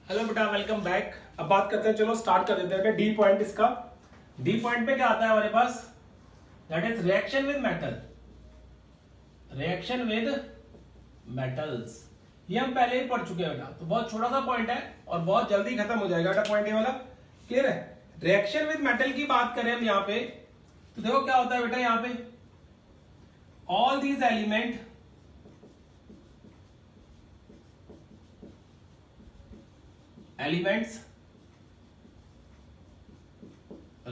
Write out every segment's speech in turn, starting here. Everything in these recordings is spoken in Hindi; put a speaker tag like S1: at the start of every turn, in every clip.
S1: हेलो बेटा, वेलकम बैक। अब बात करते हैं, चलो स्टार्ट कर देते हैं डी पॉइंट इसका। डी पॉइंट पे क्या आता है हमारे पास? That is reaction with metal. Reaction with metals, ये हम पहले ही पढ़ चुके हैं बेटा, तो बहुत छोटा सा पॉइंट है और बहुत जल्दी खत्म हो जाएगा बेटा पॉइंट ये वाला। क्लियर है? रिएक्शन विद मेटल की बात करें हम यहाँ पे, तो देखो क्या होता है बेटा यहाँ पे, all these element elements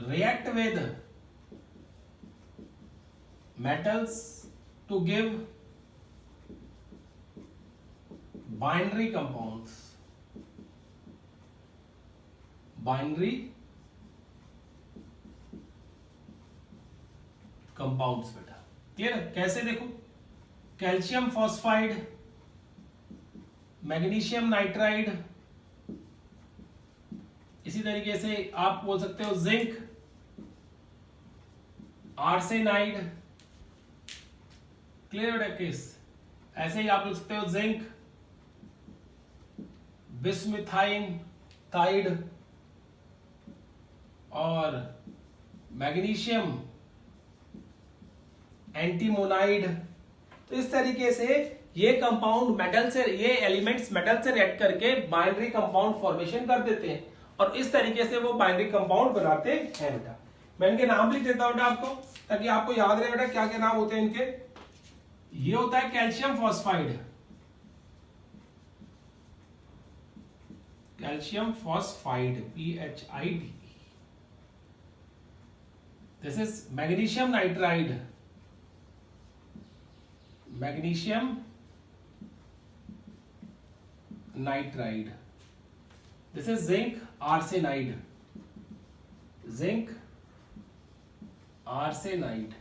S1: react with metals to give binary compounds. Binary compounds बेटा, क्लियर है? कैसे देखो, कैल्शियम फॉस्फाइड, मैग्नीशियम नाइट्राइड, इसी तरीके से आप बोल सकते हो जिंक, आर्सेनाइड। क्लियर है केस? ऐसे ही आप बोल सकते हो जिंक, बिस्मिथाइन थाइड और मैग्नीशियम एंटीमोनाइड। तो इस तरीके से ये कंपाउंड मेटल से, ये एलिमेंट्स मेटल से रिएक्ट करके बाइनरी कंपाउंड फॉर्मेशन कर देते हैं और इस तरीके से वो बाइनरी कंपाउंड बनाते हैं बेटा। मैं इनके नाम लिख देता हूं बेटा आपको, ताकि आपको याद रहे बेटा क्या क्या नाम होते हैं इनके। ये होता है calcium phosphide, calcium phosphide PHID। This is magnesium nitride, magnesium nitride. This is zinc arsenide, zinc arsenide.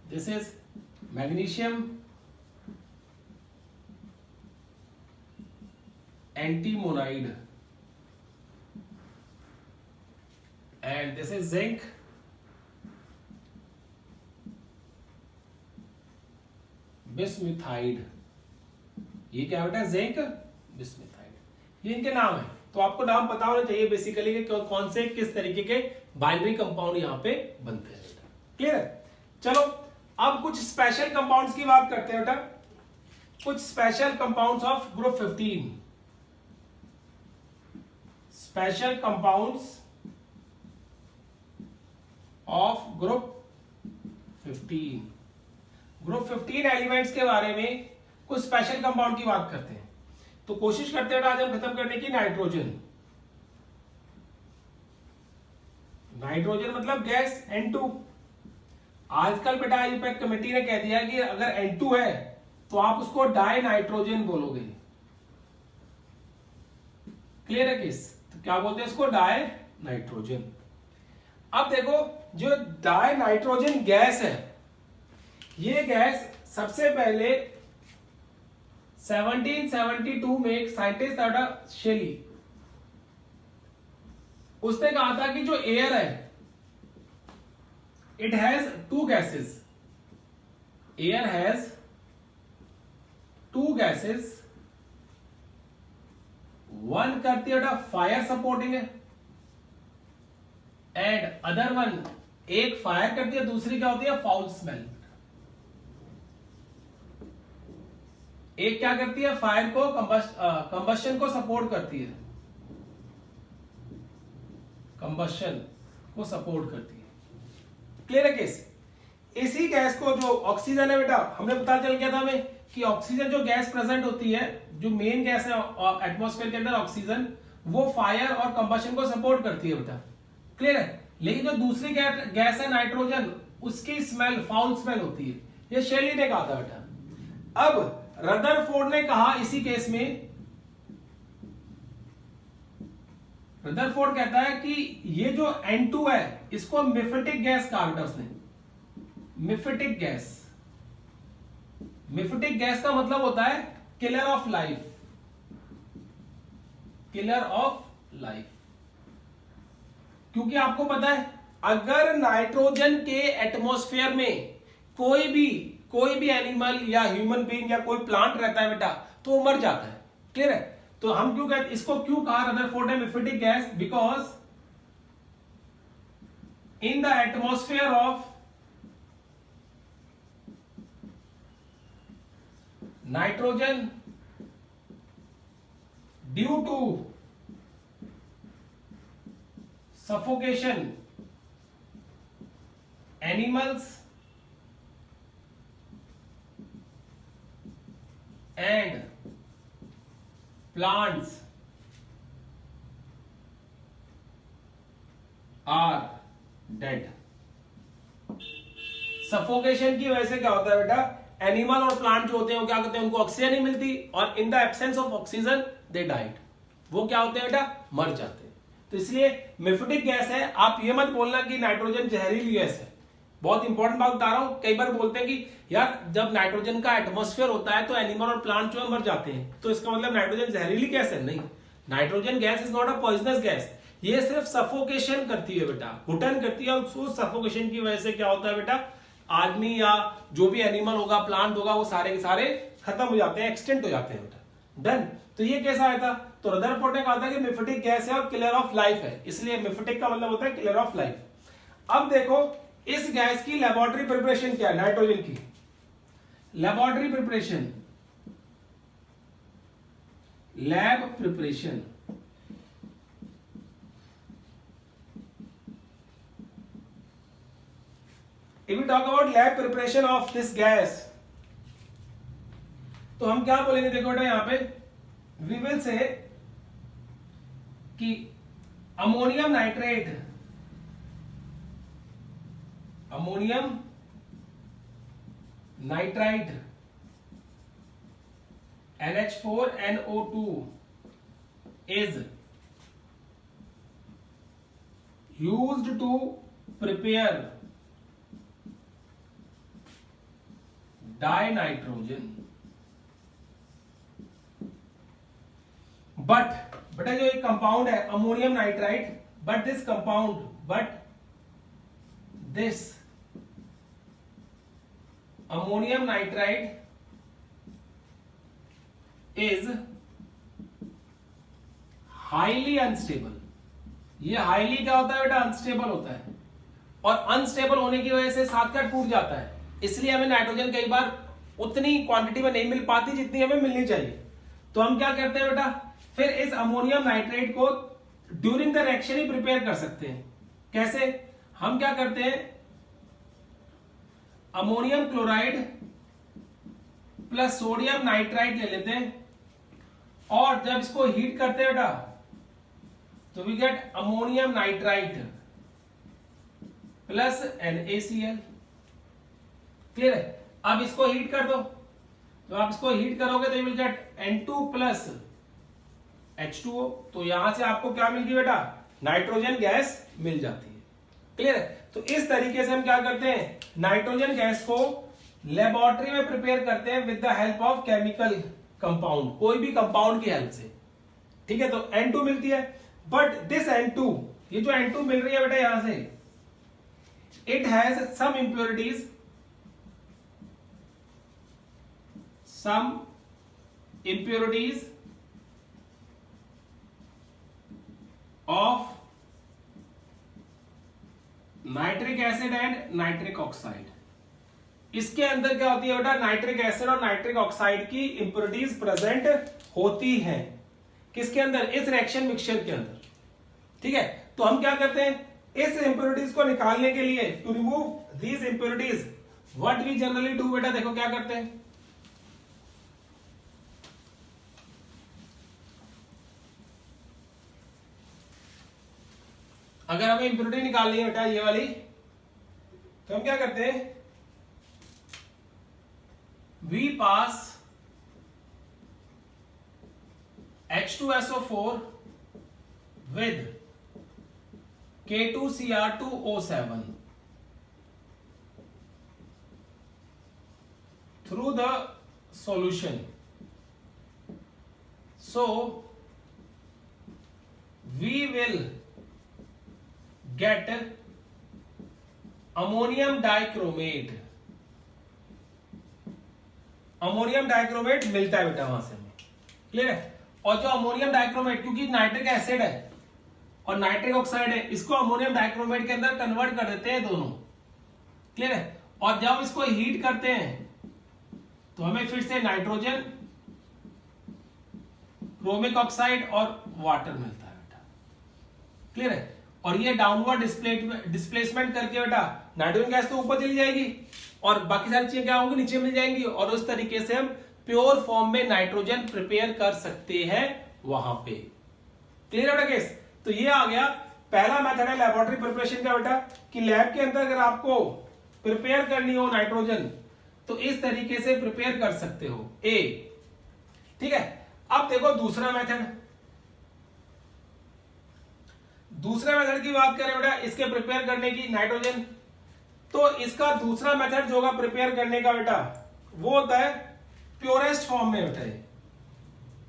S1: This is magnesium antimonide and this is zinc bismuthide. ये क्या बेटा? Zinc bismuthide. ये इनके नाम है, तो आपको नाम पता होना चाहिए बेसिकली कि कौन से किस तरीके के बाइनरी कंपाउंड यहाँ पे बनते हैं बेटा। क्लियर है? चलो अब कुछ स्पेशल कंपाउंड्स की बात करते हैं बेटा। कुछ special compounds of group 15। Special compounds of group 15। Group 15 elements के बारे में कुछ स्पेशल कंपाउंड की बात करते हैं। तो कोशिश करते हैं आज हम खत्म करने की नाइट्रोजन। नाइट्रोजन मतलब गैस N2। आजकल बेटा आईयूपैक कमेटी ने कह दिया कि अगर N2 है तो आप उसको डाई नाइट्रोजन बोलोगे। क्लियर है किस? तो क्या बोलते हैं इसको? Die nitrogen. अब देखो, जो डाई नाइट्रोजन गैस है, ये गैस सबसे पहले 1772 में एक साइंटिस्ट था शेली, उसने कहा था कि जो एयर है it has two gases. Air has two gases, one करती है बेटा फायर सपोर्टिंग है एंड अदर वन, एक फायर करती है, दूसरी क्या होती है? Foul smell. एक क्या करती है? फायर को, कंबशन को सपोर्ट करती है, कंबशन को सपोर्ट करती है। क्लियर है केस? इसी गैस को, जो ऑक्सीजन है बेटा, हमें पता चल गया था हमें कि ऑक्सीजन जो गैस प्रेजेंट होती है, जो मेन गैस है एटमॉस्फेयर के अंदर ऑक्सीजन, वो फायर और कंबशन को सपोर्ट करती है बेटा। क्लियर है? लेकिन जो दूसरी गैस है नाइट्रोजन, उसकी स्मेल फाउल स्मेल होती है। ये शेली ने कहा था बेटा। अब रदरफोर्ड ने कहा इसी केस में, रदरफोर्ड कहता है कि ये जो N2 है इसको मिफेटिक गैस कहा बेटा उसने। मिफेटिक गैस, मिफेटिक गैस का मतलब होता है killer of life, killer of life. क्योंकि आपको पता है अगर नाइट्रोजन के एटमॉस्फेयर में कोई भी एनिमल या ह्यूमन बीइंग या कोई प्लांट रहता है बेटा, तो वो मर जाता है। क्लियर है? तो हम क्यों कहते, इसको क्यों कहा रदरफोर्ड ने mephitic gas? Because in the atmosphere of nitrogen due to suffocation animals and plants are dead. Suffocation की वजह से क्या होता है बेटा, एनिमल और प्लांट जो होते हैं वो क्या करते हैं, उनको ऑक्सीजन नहीं मिलती और in the absence of oxygen they died, वो क्या होते हैं बेटा, मर जाते हैं। तो इसलिए मेफिटिक गैस है। आप ये मत बोलना कि नाइट्रोजन जहरीली गैस है, बहुत इंपॉर्टेंट बात बता रहा हूं। कई बार बोलते हैं कि यार जब नाइट्रोजन का एटमॉस्फेयर होता है तो एनिमल और प्लांट जो है मर जाते हैं, तो इसका मतलब नाइट्रोजन जहरीली गैस है? नहीं, nitrogen gas is not a poisonous gas, ये सिर्फ सफोकेशन करती है बेटा, घुटन करती है। और उस सफोकेशन की वजह से क्या होता है बेटा, आदमी या जो भी एनिमल होगा, प्लांट होगा, वो सारे के सारे खत्म हो जाते हैं, एक्सटेंट हो जाते हैं बेटा। डन। तो ये कैसा आया था, तो रदरफोर्ड ने कहा था कि मेफिटिक गैस है और किलर ऑफ लाइफ है, इसलिए मेफिटिक का मतलब होता है किलर ऑफ लाइफ। अब देखो इस गैस की लेबोरेटरी प्रिपरेशन क्या है, नाइट्रोजन की laboratory preparation, lab preparation. If we talk about lab preparation of this gas, तो हम क्या बोलेंगे, देखो बेटा यहां पे we will say कि ammonium nitrate, ammonium nitrite NH4NO2 is used to prepare dinitrogen. But बेटा जो एक कंपाउंड है ammonium nitrite, but this ammonium nitrite is highly unstable. ये हाईली क्या होता है बेटा, अनस्टेबल होता है, और अनस्टेबल होने की वजह से साथ का टूट जाता है, इसलिए हमें नाइट्रोजन कई बार उतनी क्वांटिटी में नहीं मिल पाती जितनी हमें मिलनी चाहिए। तो हम क्या करते हैं बेटा, फिर इस अमोनियम नाइट्रेट को during the reaction he prepare कर सकते हैं। कैसे? हम क्या करते हैं, ammonium chloride plus sodium nitrite ले लेते हैं, और जब इसको हीट करते हैं बेटा तो we get ammonium nitrite plus NaCl। Clear है? अब इसको हीट कर दो, तो आप इसको हीट करोगे तो you will gate N2 plus H2O। तो यहां से आपको क्या मिल गई बेटा, नाइट्रोजन गैस मिल जाती है। क्लियर है? तो इस तरीके से हम क्या करते हैं, नाइट्रोजन गैस को लेबोरेटरी में प्रिपेयर करते हैं with the help of chemical compound, कोई भी कंपाउंड की हेल्प से। ठीक है? तो N2 मिलती है, बट दिस N2, ये जो N2 मिल रही है बेटा यहां से, it has some impurities, some impurities of nitric acid and nitric oxide. इसके अंदर क्या होती है बेटा, नाइट्रिक एसिड और नाइट्रिक ऑक्साइड की इंप्योरिटीज प्रेजेंट होती हैं। किसके अंदर, इस रिएक्शन मिक्सचर के अंदर। ठीक है? तो हम क्या करते हैं, इस इंप्योरिटीज को निकालने के लिए, to remove these impurities, what we generally do बेटा, देखो क्या करते हैं, अगर हमें इंप्योरिटी निकालनी है बेटा ये वाली, तो हम क्या करते हैं, we pass H2SO4 with K2Cr2O7 through the solution. So we will get ammonium dichromate. Ammonium dichromate मिलता है बेटा वहां से हमें। क्लियर है? और जो अमोनियम डाइक्रोमेट, क्योंकि नाइट्रिक एसिड है और नाइट्रिक ऑक्साइड है, इसको अमोनियम डाइक्रोमेट के अंदर कन्वर्ट कर देते हैं दोनों। क्लियर है? और जब इसको हीट करते हैं तो हमें फिर से नाइट्रोजन, क्रोमिक ऑक्साइड और वाटर मिलता है बेटा। क्लियर है? और ये डाउनवर्ड डिस्प्लेसमेंट करके बेटा नाइट्रोजन गैस तो ऊपर चली जाएगी और बाकी सारी चीजें क्या होंगी, नीचे मिल जाएंगी, और उस तरीके से हम प्योर फॉर्म में नाइट्रोजन प्रिपेयर कर सकते हैं वहां पे। क्लियर है बेटा केस? तो ये आ गया पहला मेथड है लेबोरेटरी प्रिपरेशन का बेटा, कि लैब के अंदर अगर आपको प्रिपेयर करनी हो नाइट्रोजन तो इस तरीके से प्रिपेयर कर सकते हो ए। ठीक है? अब देखो दूसरा मेथड, दूसरा मेथड की बात करें बेटा इसके प्रिपेयर करने की नाइट्रोजन, तो इसका दूसरा मेथड जो होगा प्रिपेयर करने का बेटा वो होता है प्योरेस्ट फॉर्म में बेटा।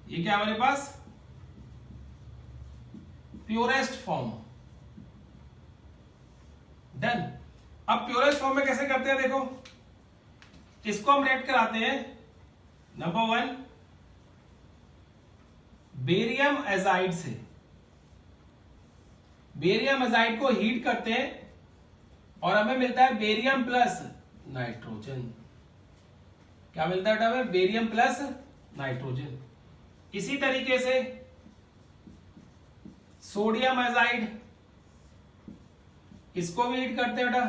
S1: ये क्या हमारे पास प्योरेस्ट फॉर्म। डन। अब प्योरेस्ट फॉर्म में कैसे करते हैं देखो, इसको हम रेड कराते हैं नंबर 1 बेरियम एजाइड से। बेरियम एजाइड को हीट करते हैं और हमें मिलता है बेरियम प्लस नाइट्रोजन। क्या मिलता है हमें? Barium plus nitrogen. इसी तरीके से सोडियम एजाइड, इसको भी हीट करते हैं बेटा,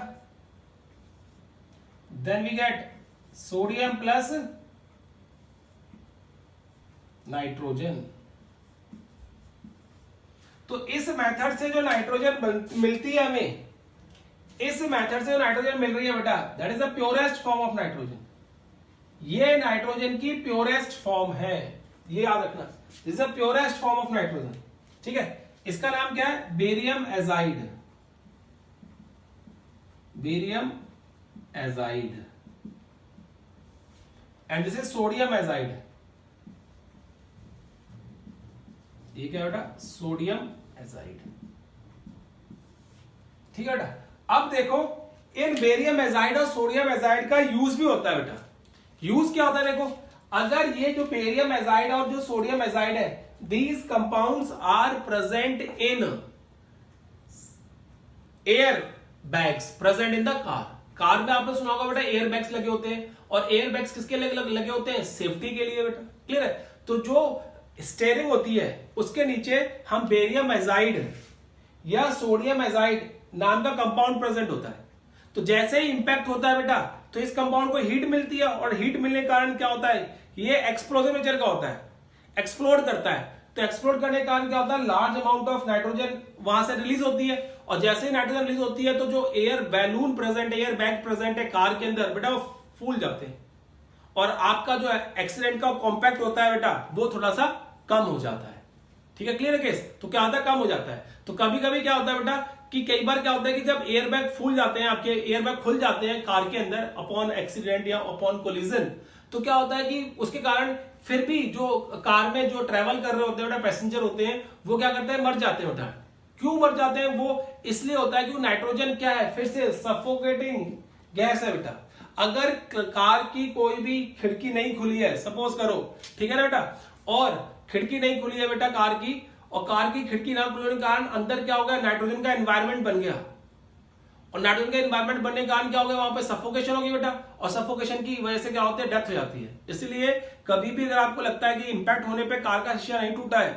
S1: then we get sodium plus nitrogen. तो इस मेथड से जो नाइट्रोजन मिलती है हमें, इस मेथड से जो नाइट्रोजन मिल रही है बेटा that is the purest form of nitrogen. ये नाइट्रोजन की प्योरेस्ट फॉर्म है, ये याद रखना, this is the purest form of nitrogen. ठीक है? इसका नाम क्या है? Barium azide. Barium azide and this is sodium azide. ये क्या बेटा? Sodium azide. ठीक है बेटा? अब देखो इन बेरियम एजाइड और सोडियम एजाइड का यूज भी होता है बेटा। यूज क्या होता है देखो, अगर ये जो बेरियम एजाइड और जो सोडियम एजाइड है, these compounds are present in air bags present in the car में आपने सुना होगा बेटा एयर बैग्स लगे होते हैं, और एयर बैग्स किसके लिए लगे होते हैं? सेफ्टी के लिए बेटा। क्लियर है? तो जो स्टेयरिंग होती है उसके नीचे हम बेरियम एजाइड या सोडियम एजाइड नाम का कंपाउंड प्रेजेंट होता है। तो जैसे ही इंपैक्ट होता है बेटा तो इस कंपाउंड को हीट मिलती है, और हीट मिलने के कारण क्या होता है? ये एक्सप्लोजिव नेचर का होता है, एक्सप्लोड करता है। तो एक्सप्लोड करने के कारण क्या होता है? लार्ज अमाउंट ऑफ नाइट्रोजन वहां से रिलीज होती है, और जैसे ही नाइट्रोजन रिलीज होती है तो जो एयर बैलून प्रेजेंट है, एयर बैग प्रेजेंट है कार के अंदर बेटा, वो फूल जाते हैं, और आपका जो एक्सीडेंट का कॉम्पैक्ट होता है बेटा वो थोड़ा सा कम हो जाता है। ठीक है? क्लियर है केस? तो क्या होता है? कम हो जाता है। तो कभी कभी क्या होता है बेटा कि कई बार क्या होता है कि जब एयर बैग फूल जाते हैं, आपके एयर बैग खुल जाते हैं कार के अंदर अपॉन एक्सीडेंट या अपॉन कोलिजन, तो क्या होता है कि उसके कारण फिर भी जो कार में जो ट्रेवल कर रहे होते हैं बेटा, पैसेंजर होते हैं, वो क्या करते हैं? मर जाते हैं बेटा। क्यों मर जाते हैं? वो इसलिए होता है कि नाइट्रोजन क्या है? फिर से सफोकेटिंग गैस है बेटा। अगर कार की कोई भी खिड़की नहीं खुली है, सपोज करो, ठीक है ना बेटा, और खिड़की नहीं खुली है बेटा कार की, और कार की खिड़की ना खुलने के कारण अंदर क्या हो गया? नाइट्रोजन का एनवायरमेंट बन गया, और नाइट्रोजन का एनवायरमेंट बनने के कारण क्या हो गया? वहां पे सफोकेशन होगी बेटा, और सफोकेशन की वजह से क्या होता है? डेथ हो जाती है। इसलिए कभी भी अगर आपको लगता है कि इंपैक्ट होने पे कार का शीशा नहीं टूटा है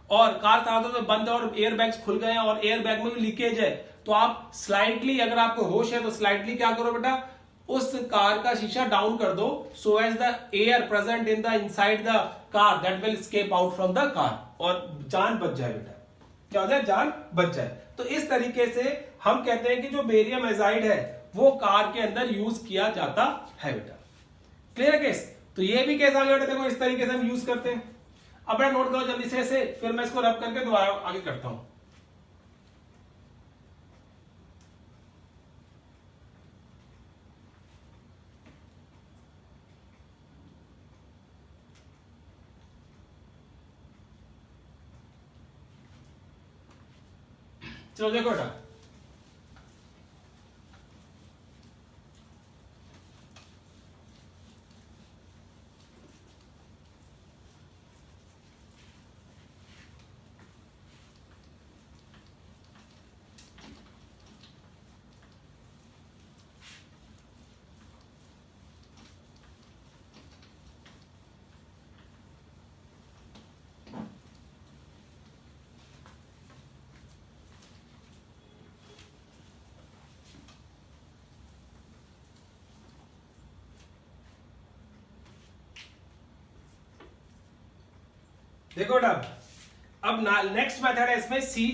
S1: और कार साथ में बंद है और एयर बैग्स खुल गए हैं और एयर बैग में भी लीकेज है, तो आप स्लाइटली, अगर आपको होश है तो स्लाइटली क्या करो बेटा, उस कार का शीशा डाउन कर दो, so as the air present in the inside the car that will escape out from the car, और जान बच जाए बेटा। क्या हो जाए? जान बच जाए। तो इस तरीके से हम कहते हैं कि जो बेरियम एजाइड है वो कार के अंदर यूज किया जाता है बेटा। क्लियर है केस? तो ये भी केस आ गया बेटा, देखो इस तरीके से हम यूज करते हैं। अब नोट करो जल्दी से, फिर मैं इसको रब करके दोबारा आगे करता हूं। चलो देखो बेटा, देखो बेटा, अब नेक्स्ट मेथड है इसमें c,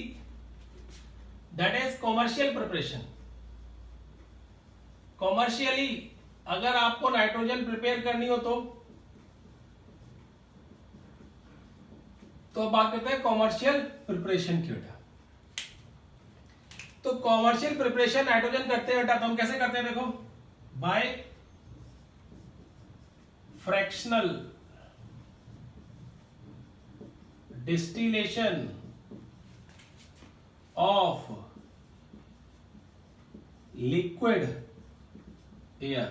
S1: that is commercial preparation. Commercially अगर आपको नाइट्रोजन प्रिपेयर करनी हो तो बात करते हैं कॉमर्शियल प्रिपरेशन की बेटा। तो कॉमर्शियल प्रिपरेशन नाइट्रोजन करते हैं बेटा, तो हम कैसे करते हैं देखो, by fractional distillation of liquid air.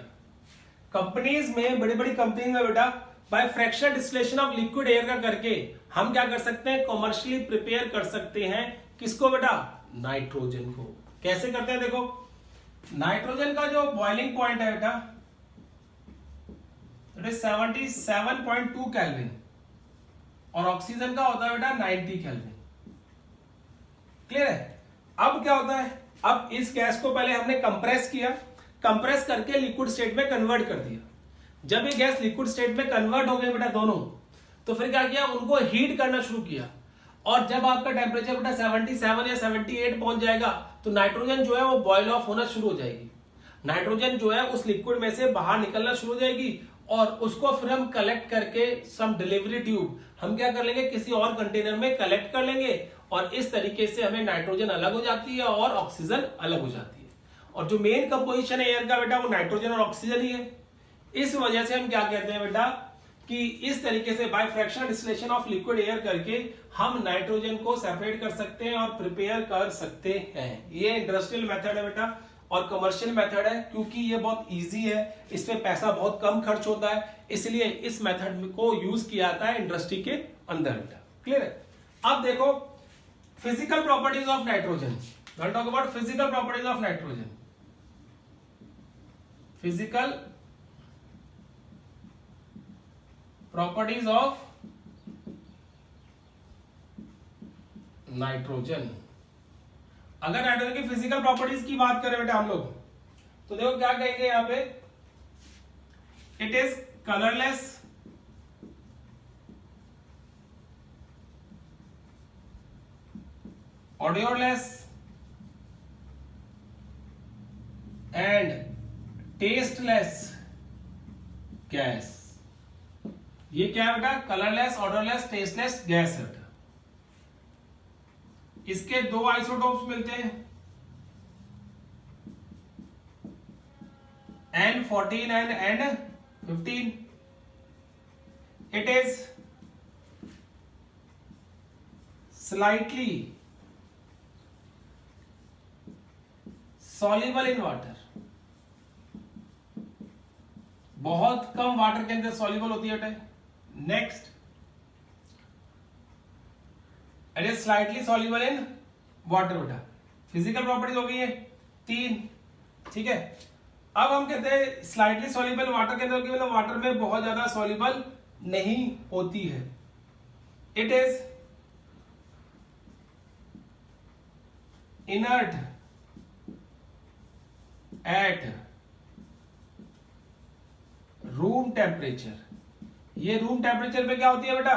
S1: Companies में, बड़ी बड़ी कंपनीज में बेटा, by fractional distillation of liquid air का करके हम क्या कर सकते हैं, कॉमर्शियली प्रिपेयर कर सकते हैं। किसको बेटा, नाइट्रोजन को। कैसे करते हैं देखो, नाइट्रोजन का जो बॉइलिंग पॉइंट है बेटा, 77.2 केल्विन, और ऑक्सीजन का होता है बेटा 90 केल्विन। क्लियर है। अब क्या होता है, अब इस गैस को पहले हमने कंप्रेस किया, कंप्रेस करके लिक्विड स्टेट में कन्वर्ट कर दिया। जब ये गैस लिक्विड स्टेट में कन्वर्ट हो गए बेटा दोनों, तो फिर क्या किया, उनको हीट करना शुरू किया। और जब आपका टेम्परेचर बेटा 77 या 78 पहुंच जाएगा, तो नाइट्रोजन जो है वो बॉयल ऑफ होना शुरू हो जाएगी। नाइट्रोजन जो है उस लिक्विड में से बाहर निकलना शुरू हो जाएगी, और उसको फिर हम कलेक्ट करके सम डिलीवरी ट्यूब हम क्या कर लेंगे, किसी और कंटेनर में कलेक्ट कर लेंगे, और इस तरीके से हमें नाइट्रोजन अलग हो जाती है और ऑक्सीजन अलग हो जाती है। और जो मेन कंपोजिशन है एयर का बेटा, वो नाइट्रोजन और ऑक्सीजन ही है। इस वजह से हम क्या कहते हैं बेटा, कि इस तरीके से by fractional distillation of liquid air करके हम नाइट्रोजन को सेपरेट कर सकते हैं और प्रिपेयर कर सकते हैं। ये इंडस्ट्रियल मेथड है बेटा, और कमर्शियल मेथड है, क्योंकि ये बहुत इजी है, इसमें पैसा बहुत कम खर्च होता है, इसलिए इस मेथड को यूज किया जाता है इंडस्ट्री के अंदर बेटा। क्लियर है। अब देखो physical properties of nitrogen, talk about physical properties of nitrogen. Physical properties of nitrogen. अगर नाइट्रोजन की फिजिकल प्रॉपर्टीज की बात करें बेटा हम लोग, तो देखो क्या कहेंगे यहां पे, it is colourless, odorless and tasteless gas. ये क्या है बेटा, कलरलेस, ऑडरलेस, टेस्टलेस गैस है बेटा। इसके दो आइसोटोप्स मिलते हैं, N14 and N15। It is slightly soluble in water, बहुत कम वाटर के अंदर सॉल्युबल होती है बेटा। Next, it is slightly soluble in water बेटा। फिजिकल प्रॉपर्टीज हो गई है 3, ठीक है। अब हम कहते हैं स्लाइटली सॉल्युबल वाटर के अंदर, मतलब वाटर में बहुत ज्यादा सॉल्युबल नहीं होती है। It is inert at room temperature. ये रूम टेम्परेचर पे क्या होती है बेटा,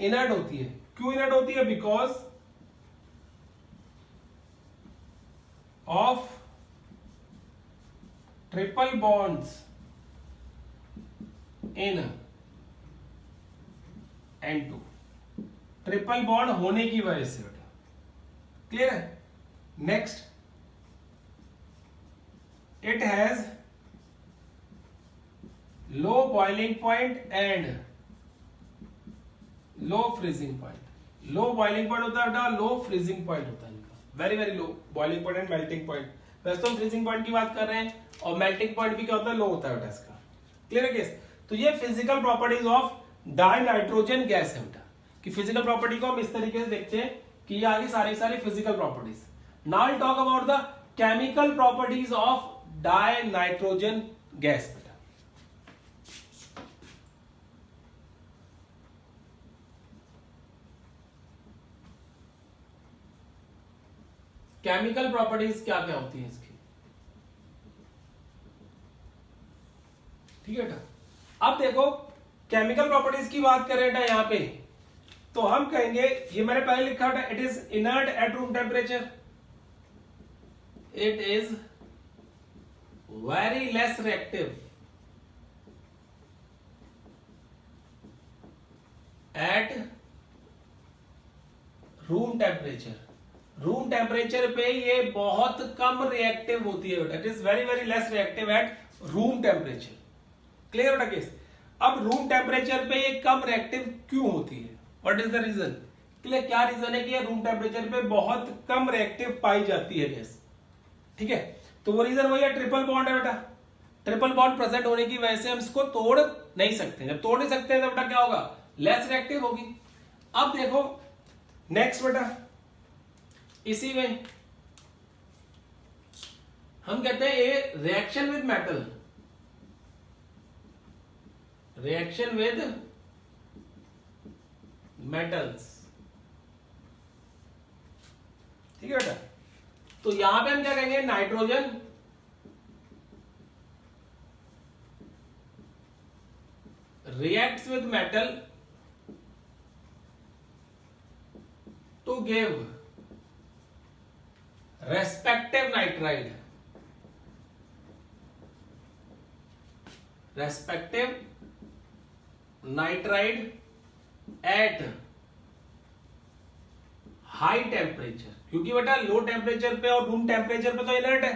S1: इनर्ट होती है। क्यों इनर्ट होती है, because of triple bonds in N2। Triple bond होने की वजह से बेटा। क्लियर है। Next, it has low boiling point and low freezing point। Low boiling point होता है बेटा, लो फ्रीजिंग पॉइंट होता है इनका, very very low boiling point and melting point. वैसे तो हम फ्रीजिंग पॉइंट की बात कर रहे हैं, और मेल्टिंग पॉइंट भी क्या होता है, लो होता है बेटा इसका। क्लियर है केस। तो ये physical properties of die nitrogen gas है बेटा, कि फिजिकल प्रॉपर्टी को हम इस तरीके से देखते हैं कि ये आगे सारी सारी physical properties. Now will talk about the chemical properties of die nitrogen gas बेटा। केमिकल प्रॉपर्टीज क्या क्या होती है इसकी, ठीक है बेटा। अब देखो केमिकल प्रॉपर्टीज की बात करें बेटा, यहां पे तो हम कहेंगे, ये मैंने पहले लिखा था, it is inert at room temperature, it is very less reactive at room temperature. Room temperature पे ये बहुत कम रिएक्टिव होती है बेटा, it is very very less reactive at room temperature. Clear बेटा केस। अब रूम टेम्परेचर पे ये कम रिएक्टिव क्यों होती है, what is the reason? Clear, क्या रीजन है कि ये रूम टेम्परेचर पे बहुत कम रिएक्टिव पाई जाती है गैस। ठीक है, तो वो रीजन वही है, ट्रिपल बॉन्ड है बेटा। ट्रिपल बॉन्ड प्रेजेंट होने की वजह से हम इसको तोड़ नहीं सकते, जब तोड़ नहीं सकते हैं तो बेटा क्या होगा, लेस रिएक्टिव होगी। अब देखो नेक्स्ट बेटा, इसी में हम कहते हैं ए reaction with metal, reaction with metals. ठीक है बेटा, तो यहां पे हम क्या कहेंगे, nitrogen reacts with metal to give respective nitride, respective nitride at high temperature. क्योंकि बेटा लो टेम्परेचर पे और रूम टेम्परेचर पे तो इनर्ट है,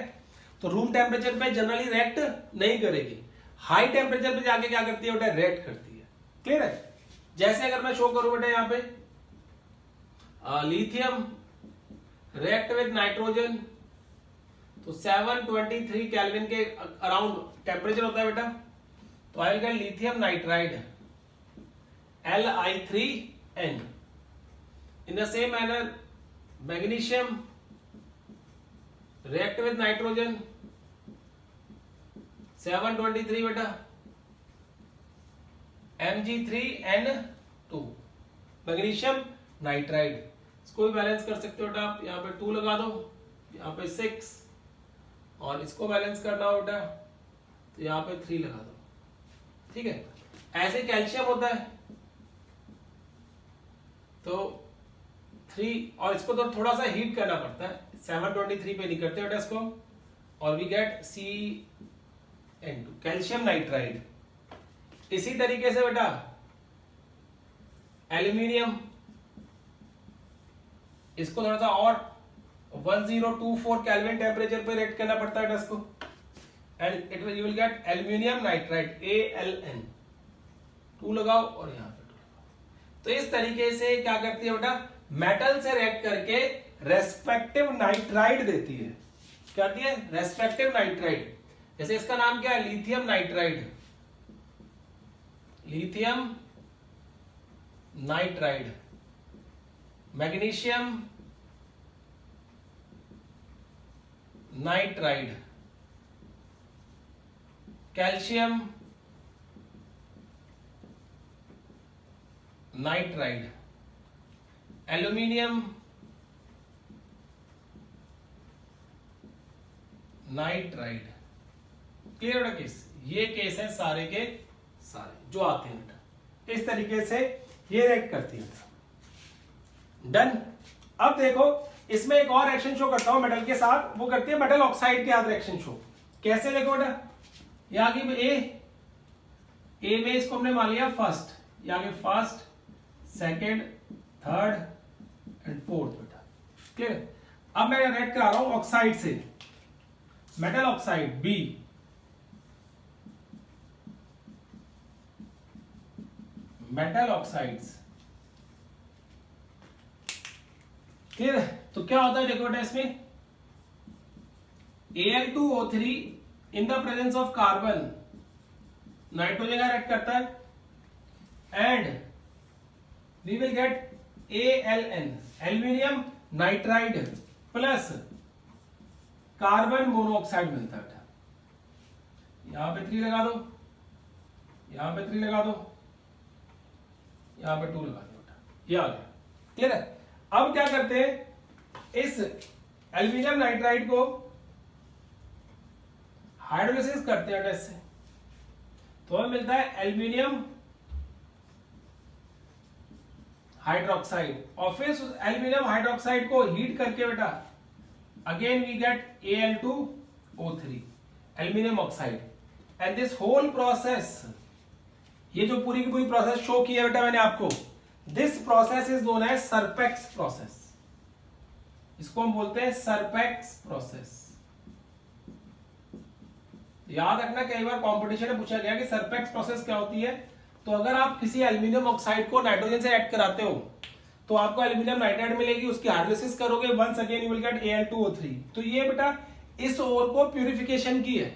S1: तो रूम टेम्परेचर पे जनरली रिएक्ट नहीं करेगी, हाई टेम्परेचर पे जाके क्या करती है बेटा, रिएक्ट करती है। क्लियर है। जैसे अगर मैं शो करूं बेटा यहां पे लिथियम रिएक्ट विद नाइट्रोजन, तो 723 केल्विन के अराउंड टेम्परेचर होता है बेटा, तो I will get lithium nitride Li3n। In the same manner magnesium react with nitrogen 723 बेटा Mg3n2 मैग्नीशियम नाइट्राइड। इसको भी बैलेंस कर सकते हो बेटा आप, यहाँ पे 2 लगा दो, यहाँ पे 6, और इसको बैलेंस करना हो बेटा तो यहाँ पे 3 लगा दो। ठीक है, ऐसे कैल्शियम होता है तो 3, और इसको तो थोड़ा सा हीट करना पड़ता है, 723 पे नहीं करते बेटा इसको, और we get Cn2 calcium nitride. इसी तरीके से बेटा एल्यूमिनियम, इसको थोड़ा सा और 1024 केल्विन टेम्परेचर पे रेट करना पड़ता है इसको, and it will you will gate aluminium nitride Aln। 2 लगाओ और यहां पे 2 लगाओ। तो इस तरीके से क्या करती है बेटा, मेटल से रिएक्ट करके रेस्पेक्टिव नाइट्राइड देती है। क्या आती है, रेस्पेक्टिव नाइट्राइड। जैसे इसका नाम क्या है, lithium nitride, lithium nitride, magnesium nitride, calcium nitride, aluminium nitride. Clear है केस, ये केस है सारे के सारे जो आते हैं बेटा, इस तरीके से ये रिएक्ट करती है। डन। अब देखो इसमें एक और रिएक्शन शो करता हूं मेटल के साथ, वो करती है मेटल ऑक्साइड के साथ रिएक्शन शो। कैसे देखो बेटा, ये आगे ए में इसको हमने मान लिया फर्स्ट, ये आगे first, second, third and fourth बेटा। क्लियर। अब मैं रिएक्ट करा रहा हूं ऑक्साइड से, metal oxide b, metal oxides. Clear है। तो क्या होता है देखो बेटा, इसमें Al2O3 in the presence of carbon nitrogen का रिएक्ट करता है, and we will get Aln aluminium nitride plus carbon monoxide मिलता है। यहां पे 3 लगा दो, यहां पे 3 लगा दो, यहां पे 2 लगा दो बेटा, ये आ गया। क्लियर है। अब क्या करते हैं, इस एल्यूमिनियम नाइट्राइड को हाइड्रोलिसिस करते हैं इससे, तो हमें मिलता है एल्यूमिनियम हाइड्रोक्साइड, और फिर एल्यूमिनियम हाइड्रोक्साइड को हीट करके बेटा again we get Al2O3 aluminium oxide. And this whole process, ये जो पूरी की पूरी प्रोसेस शो की है बेटा मैंने आपको, this process is known as Serpeck process. इसको हम बोलते हैं सरपेक्स प्रोसेस। याद रखना, कई बार कंपटीशन में पूछा गया कि सरपेक्स प्रोसेस क्या होती है। तो अगर आप किसी एल्यूमिनियम ऑक्साइड को नाइट्रोजन से ऐड कराते हो तो आपको एल्यूमिनियम नाइट्राइड मिलेगी, उसकी हाइड्रोलिसिस करोगे, once again you will get Al2O3। तो ये बेटा इस ओर को प्यूरिफिकेशन की है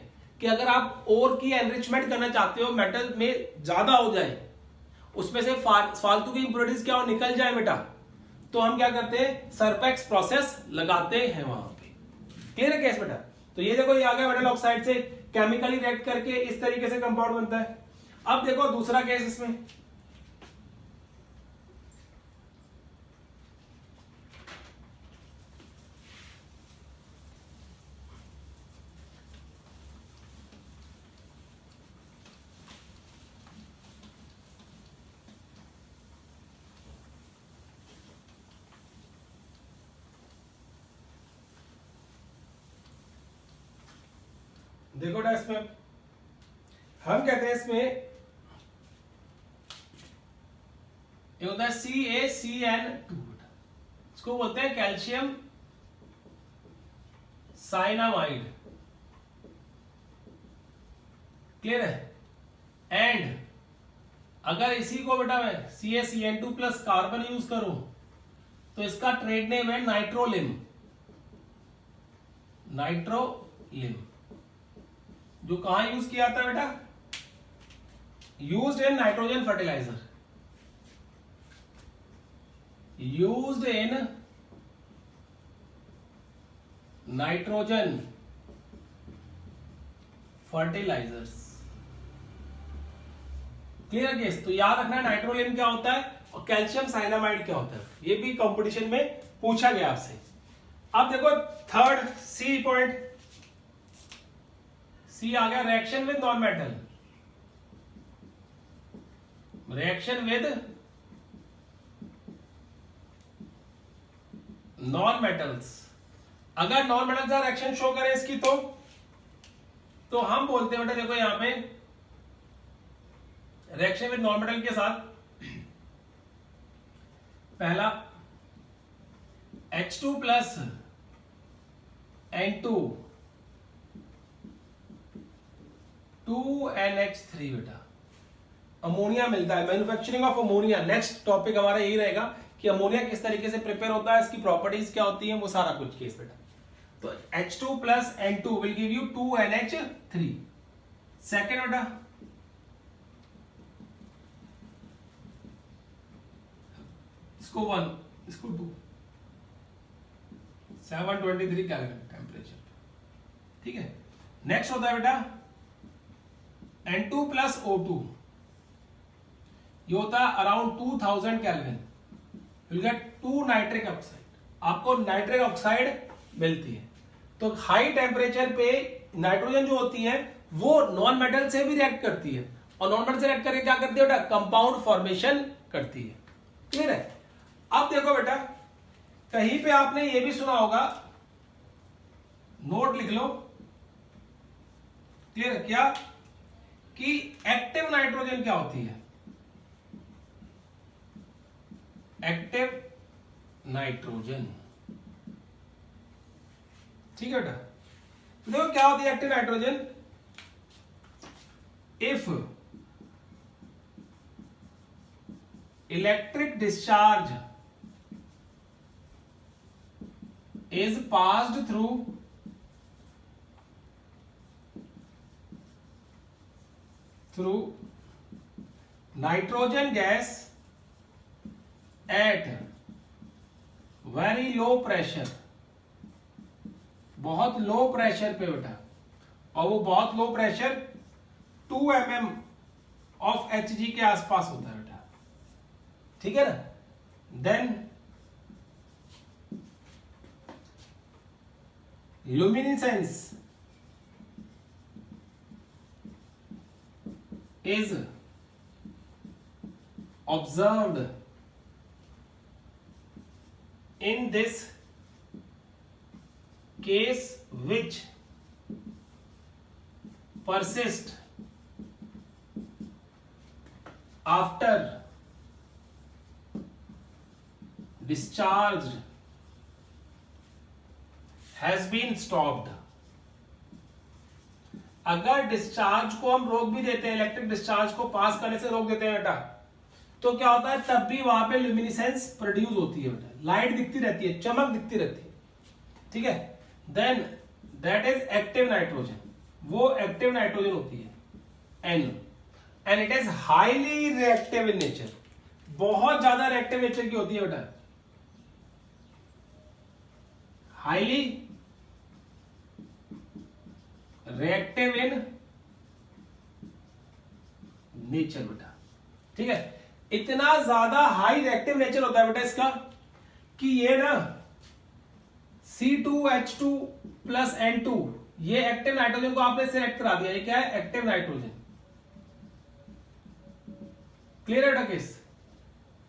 S1: कि अगर आप ओर की एनरिचमेंट करना चाहते हो, मेटल में ज्यादा हो जाए, उसमें से फालतू की इंप्योरिटीज क्या हो निकल जाए बेटा, तो हम क्या करते हैं, सरपेक्स प्रोसेस लगाते हैं वहां पे। क्लियर है केस बेटा? तो ये देखो, ये आ गया मेटल ऑक्साइड से केमिकली रिएक्ट करके इस तरीके से कंपाउंड बनता है। अब देखो दूसरा केस इसमें, देखो ना, इसमें हम कहते हैं, इसमें ये होता है CaCN2, इसको बोलते हैं कैल्शियम साइनामाइड। क्लियर है? एंड अगर इसी को बेटा मैं CaCN2 प्लस कार्बन यूज करूं तो इसका ट्रेड नेम है नाइट्रोलिम। नाइट्रोलिम जो कहां यूज किया था बेटा, used in nitrogen fertiliser, used in nitrogen fertilisers. Clear case? तो याद रखना नाइट्रोलिम क्या होता है और कैल्शियम साइनामाइड क्या होता है, ये भी कंपटीशन में पूछा गया आपसे। अब देखो थर्ड सी पॉइंट, सी आ गया reaction with non metal. Reaction with non metals, अगर नॉन मेटल का रिएक्शन शो करें इसकी तो हम बोलते हैं बेटा, देखो यहां पे रिएक्शन विद नॉन मेटल के साथ पहला H2 प्लस N2 2NH3 बेटा अमोनिया मिलता है। Manufacturing of ammonia next topic हमारा यही रहेगा कि अमोनिया किस तरीके से प्रिपेयर होता है, इसकी प्रॉपर्टीज क्या होती हैं, वो सारा कुछ केस बेटा। तो H2 plus N2 will give you 2NH3। Second बेटा इसको 1, इसको 2, 723 केल्विन टेम्परेचर। ठीक है, नेक्स्ट होता है बेटा N2 प्लस O2, ये होता है around 2000 kelvin, will get 2 nitric oxide, आपको नाइट्रिक ऑक्साइड मिलती है। तो हाई टेम्परेचर पे नाइट्रोजन जो होती है वो नॉन मेटल से भी रिएक्ट करती है, और नॉन मेटल से रिएक्ट करके क्या करती है बेटा, कंपाउंड फॉर्मेशन करती है। क्लियर है? अब देखो बेटा, कहीं पे आपने ये भी सुना होगा, नोट लिख लो, क्लियर है क्या, कि एक्टिव नाइट्रोजन क्या होती है, एक्टिव नाइट्रोजन। ठीक है बेटा, देखो क्या होती है active nitrogen, if electric discharge is passed through nitrogen gas at very low pressure, बहुत लो प्रेशर पे बेटा, और वो बहुत low pressure 2 mm of Hg के आसपास होता है बेटा। ठीक है ना? Then luminescence is observed in this case which persist after discharge has been stopped। अगर डिस्चार्ज को हम रोक भी देते हैं, इलेक्ट्रिक डिस्चार्ज को पास करने से रोक देते हैं बेटा, तो क्या होता है, तब भी वहां पे ल्यूमिनेसेंस प्रोड्यूस होती है बेटा, लाइट दिखती रहती है, चमक दिखती रहती है, ठीक है। Then that is active nitrogen, वो एक्टिव नाइट्रोजन होती है N, and it is highly reactive in nature, बहुत ज्यादा रिएक्टिव नेचर की होती है बेटा, हाईली रिएक्टिव इन नेचर बेटा, ठीक है। इतना ज्यादा हाई रिएक्टिव नेचर होता है बेटा इसका कि ये ना C2H2 प्लस N2, ये एक्टिव नाइट्रोजन को आपने सिलेक्ट करा दिया, ये क्या है, एक्टिव नाइट्रोजन, क्लियर है बेटा केस।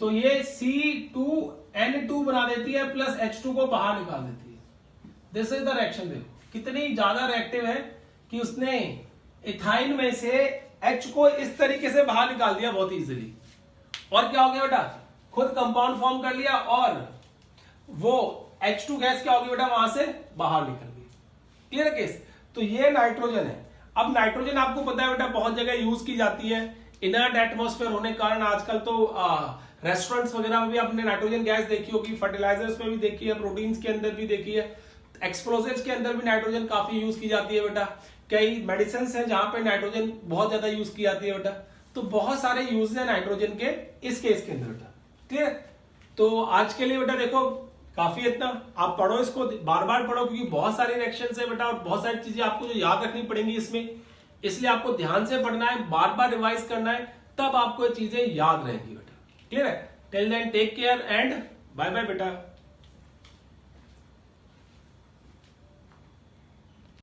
S1: तो ये C2N2 बना देती है प्लस H2 को बाहर निकाल देती है। दिस इज द रिएक्शन, देखो कितनी ज्यादा रिएक्टिव है कि उसने इथाइन में से H को इस तरीके से बाहर निकाल दिया बहुत इजीली, और क्या हो गया बेटा, खुद कंपाउंड फॉर्म कर लिया, और वो H2 गैस क्या होगी बेटा, वहां से बाहर निकल गई, क्लियर केस। तो ये नाइट्रोजन है। अब नाइट्रोजन आपको पता है बेटा बहुत जगह यूज की जाती है, इनर्ट एटमॉस्फेयर होने के कारण आजकल तो रेस्टोरेंट्स वगैरह में भी आपने नाइट्रोजन गैस देखी होगी, फर्टिलाइजर्स में भी देखी है, प्रोटीन्स के अंदर भी देखी है, एक्सप्लोजिव्स के अंदर भी नाइट्रोजन काफी यूज की जाती है बेटा, कई मेडिसिन है जहां पे नाइट्रोजन बहुत ज्यादा यूज की जाती है बेटा, तो बहुत सारे यूज है नाइट्रोजन के इस केस के अंदर बेटा, क्लियर। तो आज के लिए बेटा देखो काफी इतना, आप पढ़ो इसको, बार बार पढ़ो, क्योंकि बहुत सारी रिएक्शंस है बेटा और बहुत सारी चीजें आपको जो याद रखनी पड़ेंगी इसमें, इसलिए आपको ध्यान से पढ़ना है, बार बार रिवाइज करना है, तब आपको ये चीजें याद रहेंगी बेटा, क्लियर है। Till then take care and bye bye बेटा।